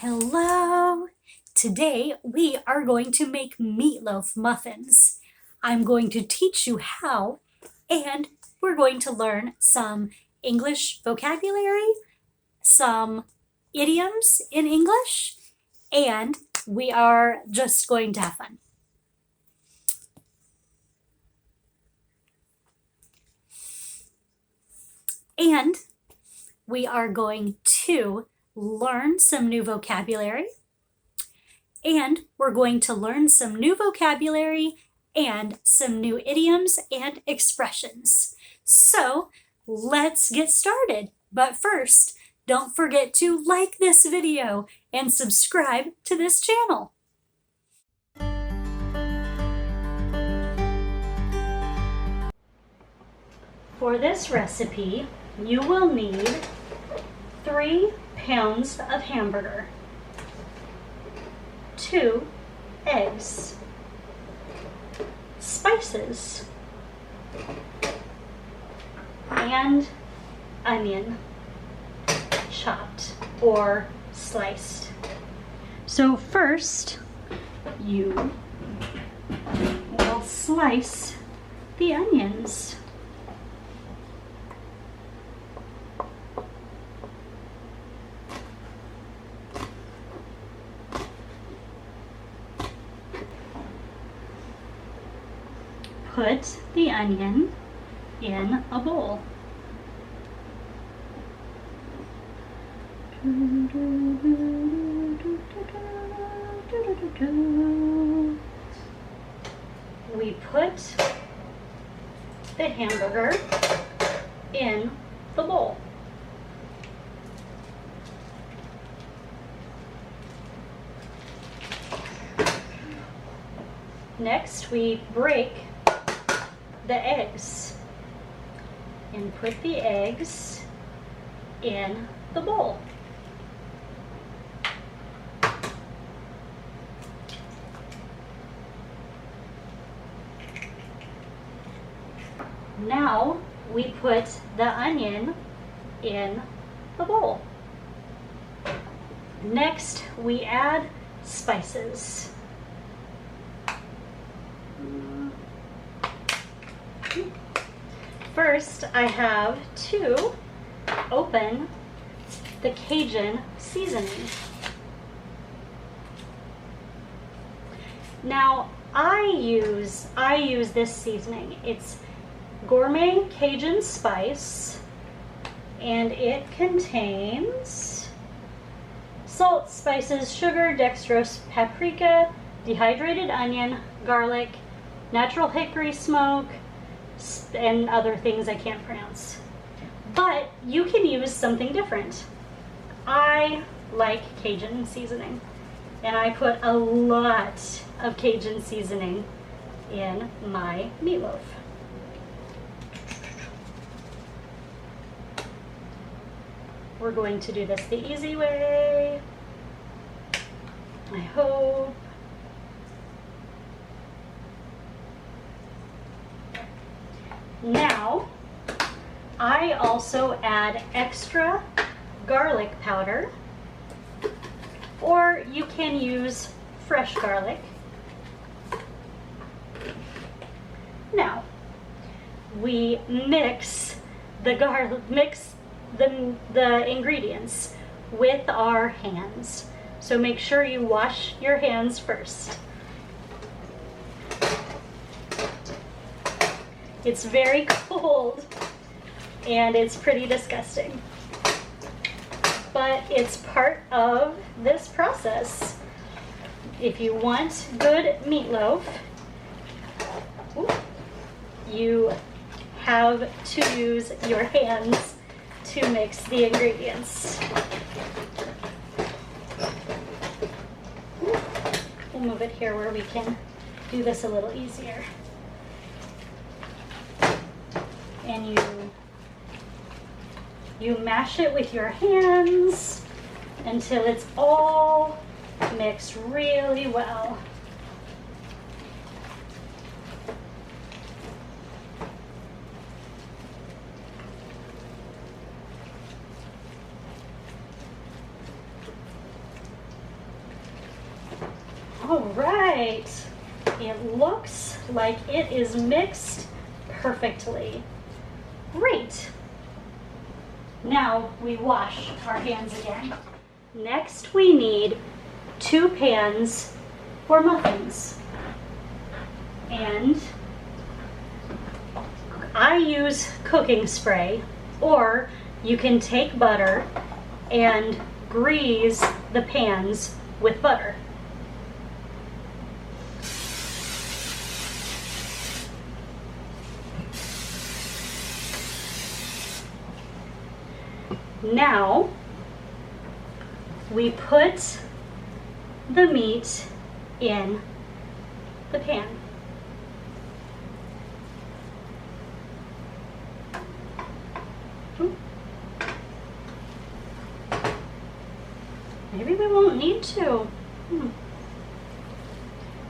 Hello! Today we are going to make meatloaf muffins. I'm going to teach you how, and we're going to learn some English vocabulary, some idioms in English, and we are just going to have fun. And we are going to learn some new vocabulary, and we're going to learn some new vocabulary and some new idioms and expressions. So let's get started. But first, don't forget to like this video and subscribe to this channel. For this recipe, you will need 3 pounds of hamburger, 2 eggs, spices, and onion, chopped or sliced. So first, you will slice the onions. Put the onion in a bowl. We put the hamburger in the bowl. Next, we break the eggs and put the eggs in the bowl. Now we put the onion in the bowl. Next, we add spices. First, I have to open the Cajun seasoning. Now, I use this seasoning. It's gourmet Cajun spice, and it contains salt, spices, sugar, dextrose, paprika, dehydrated onion, garlic, natural hickory smoke, and other things I can't pronounce. But you can use something different. I like Cajun seasoning, and I put a lot of Cajun seasoning in my meatloaf. We're going to do this the easy way, I hope. Now, I also add extra garlic powder, or you can use fresh garlic. Now, we mix the ingredients with our hands. So make sure you wash your hands first. It's very cold and it's pretty disgusting, but it's part of this process. If you want good meatloaf, you have to use your hands to mix the ingredients. We'll move it here where we can do this a little easier. And you mash it with your hands until it's all mixed really well. All right. It looks like it is mixed perfectly. Great. Now we wash our hands again. Next we need 2 pans for muffins. And I use cooking spray, or you can take butter and grease the pans with butter. Now we put the meat in the pan. Maybe we won't need to.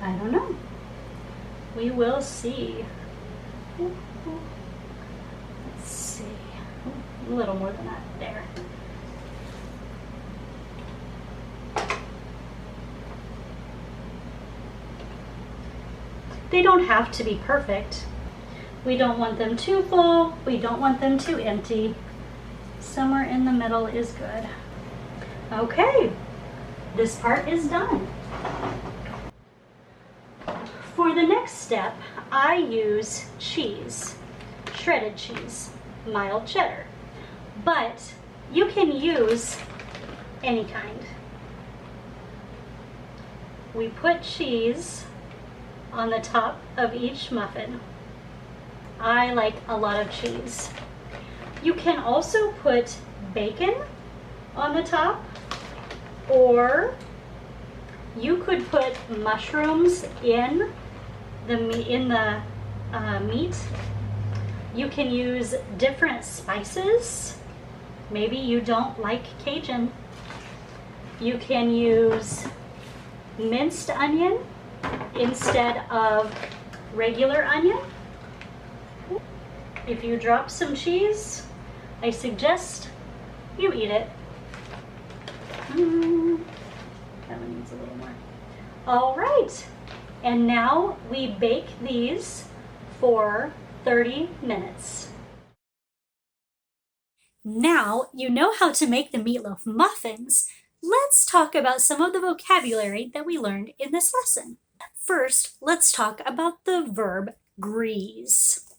I don't know. We will see. Let's see. A little more than that there. They don't have to be perfect. We don't want them too full. We don't want them too empty. Somewhere in the middle is good. Okay, this part is done. For the next step, I use cheese, shredded cheese, mild cheddar, but you can use any kind. We put cheese on the top of each muffin. I like a lot of cheese. You can also put bacon on the top, or you could put mushrooms in the meat. You can use different spices. Maybe you don't like Cajun. You can use minced onion instead of regular onion. If you drop some cheese, I suggest you eat it. That one needs a little more. All right, and now we bake these for 30 minutes. Now you know how to make the meatloaf muffins. Let's talk about some of the vocabulary that we learned in this lesson. First, let's talk about the verb grease.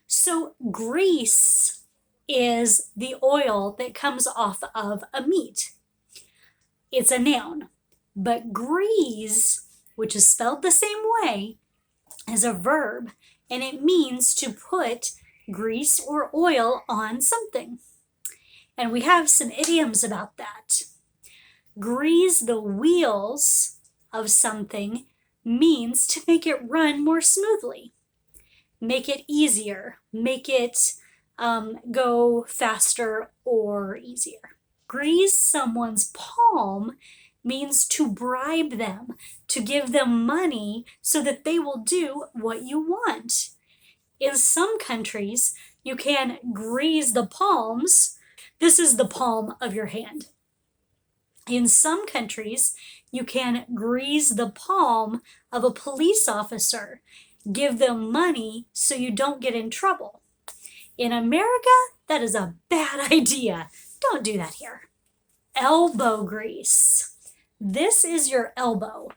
So grease is the oil that comes off of a meat. It's a noun. But grease, which is spelled the same way, is a verb, and it means to put grease or oil on something. And we have some idioms about that. Grease the wheels of something means to make it run more smoothly, make it easier, make it go faster or easier. Grease someone's palm means to bribe them, to give them money so that they will do what you want. In some countries, you can grease the palms. This is the palm of your hand. In some countries, you can grease the palm of a police officer, give them money so you don't get in trouble. In America, that is a bad idea. Don't do that here. Elbow grease. This is your elbow,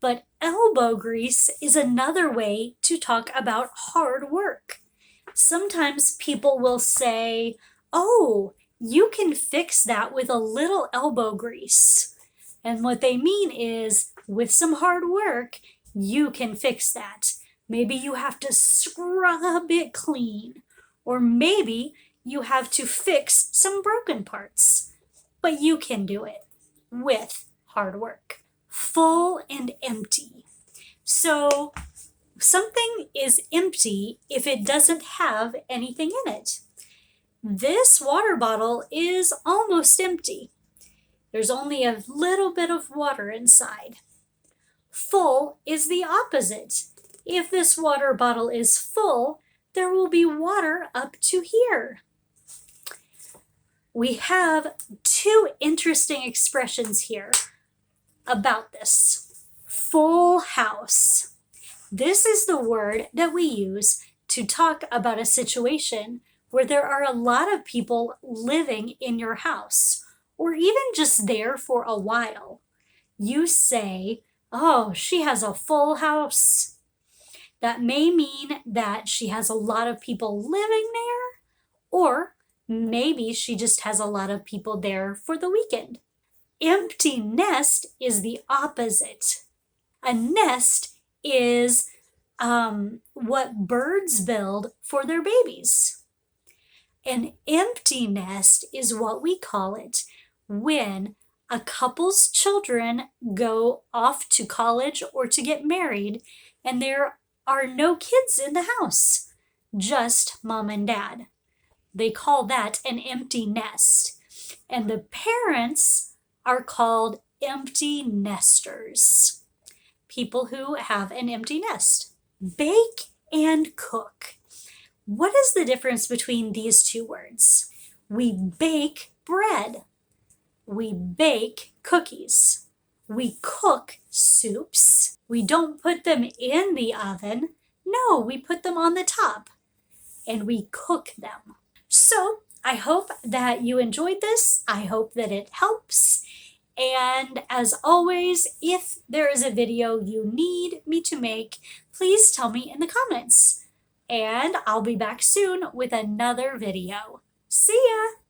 but elbow grease is another way to talk about hard work. Sometimes people will say, oh, you can fix that with a little elbow grease. And what they mean is, with some hard work, you can fix that. Maybe you have to scrub it clean, or maybe you have to fix some broken parts, but you can do it with hard work. Full and empty. So something is empty if it doesn't have anything in it. This water bottle is almost empty. There's only a little bit of water inside. Full is the opposite. If this water bottle is full, there will be water up to here. We have two interesting expressions here about this. full house. This is the word that we use to talk about a situation where there are a lot of people living in your house, or even just there for a while. You say, oh, she has a full house. That may mean that she has a lot of people living there, or maybe she just has a lot of people there for the weekend. Empty nest is the opposite. A nest is what birds build for their babies. An empty nest is what we call it when a couple's children go off to college or to get married and there are no kids in the house, just mom and dad. They call that an empty nest. And the parents are called empty nesters, people who have an empty nest. Bake and cook. What is the difference between these two words? We bake bread. We bake cookies. We cook soups. We don't put them in the oven. No, we put them on the top and we cook them. So I hope that you enjoyed this. I hope that it helps. And as always, if there is a video you need me to make, please tell me in the comments. And I'll be back soon with another video. See ya!